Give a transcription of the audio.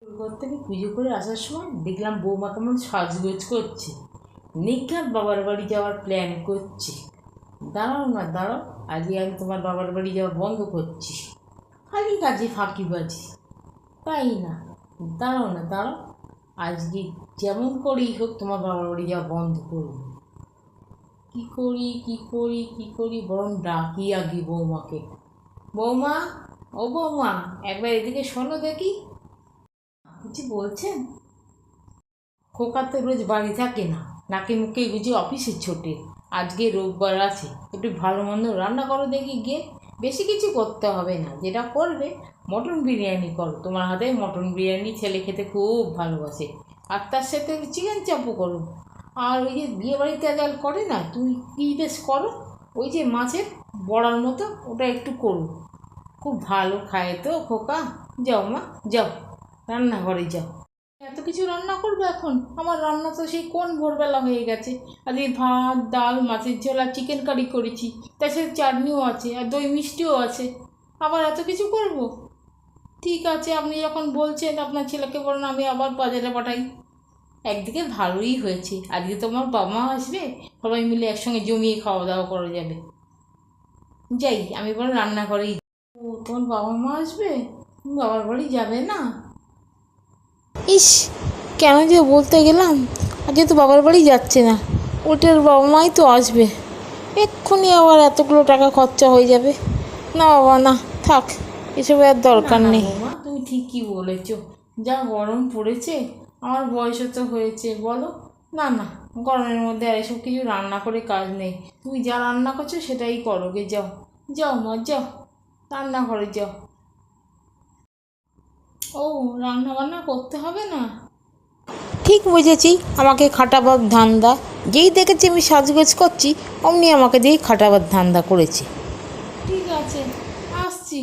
ঘর থেকে পুজো করে আসার সময় দেখলাম বৌমা কেমন সাজগোজ করছে। নিঘাত বাবার বাড়ি যাওয়ার প্ল্যান করছি। দাঁড়াও না দাঁড়াও, আজকে আমি তোমার বাবার বাড়ি যাওয়া বন্ধ করছি। খালি কাজে ফাঁকিবাজি, তাই না? দাঁড়াও না দাঁড়াও, আজকে যেমন করেই হোক তোমার বাবার বাড়ি যাওয়া বন্ধ করবো। কী করি কী করি কী করি, বরং ডাকি আগে বৌমাকে। বৌমা, ও বৌমা, একবার এদিকে শোনো দেখি। কিছু বলছেন? খোকা তো রোজ বাড়ি থাকে না, নাকে মুখে গুজে অফিসে ছোটে। আজকে রোববার আছে, একটু ভালো মন্দ রান্না করো দেখি গিয়ে। বেশি কিছু করতে হবে না, যেটা করবে মটন বিরিয়ানি করো। তোমার হাতে মটন বিরিয়ানি ছেলে খেতে খুব ভালোবাসে। আর তার সাথে চিকেন চাপও করো। আর ওই যে বিয়ে বাড়িতে আজকাল করে না, তুমি কী বেশ করো, ওই যে মাছের বড়ার মতো, ওটা একটু করো। খুব ভালো খায় তো খোকা। যাও মা, যাও রান্নাঘরে যাও। এত কিছু রান্না করবো এখন? আমার রান্না তো সেই কোন ভোরবেলা হয়ে গেছে। আজকে ভাত, ডাল, মাছের ঝোল আর চিকেন কারি করেছি, তার সাথে চাটনিও আছে আর দই মিষ্টিও আছে। আবার এত কিছু করব? ঠিক আছে, আপনি যখন বলছেন আপনার ছেলেকে বলুন আমি আবার বাজারে পাঠাই। একদিকে ভালোই হয়েছে, আজকে তোমার বাবা মা আসবে, সবাই মিলে একসঙ্গে জমিয়ে খাওয়া দাওয়া করা যাবে। যাই, আমি বরং রান্নাঘরেই। ও, তোমার বাবা মা আসবে? তুমি বাবার বাড়ি যাবে না? ইস, কেন যে বলতে গেলাম। আজকে তো বাবার বাড়ি যাচ্ছে না, ওটার বাবা মাই তো আসবে। এক্ষুনি আবার এতগুলো টাকা খরচা হয়ে যাবে। না বাবা না, থাক, এসব আর দরকার নেই। মা, তুমি ঠিকই বলেছ, যা গরম পড়েছে, আমার বয়সও তো হয়েছে বলো। না না, গরমের মধ্যে আর এসব কিছু রান্না করে কাজ নেই। তুমি যা রান্না করছো সেটাই করো গে, যাও যাও মা, যাও রান্নাঘরে যাও। ও, রান্না বান্না করতে হবে না? ঠিক বুঝেছি, আমাকে খাটাবার ধান্দা। যেই দেখেছি আমি সাজগোজ করছি, অমনি আমাকে দিয়ে খাটাবার ধান্দা করেছে। ঠিক আছে, আসছি।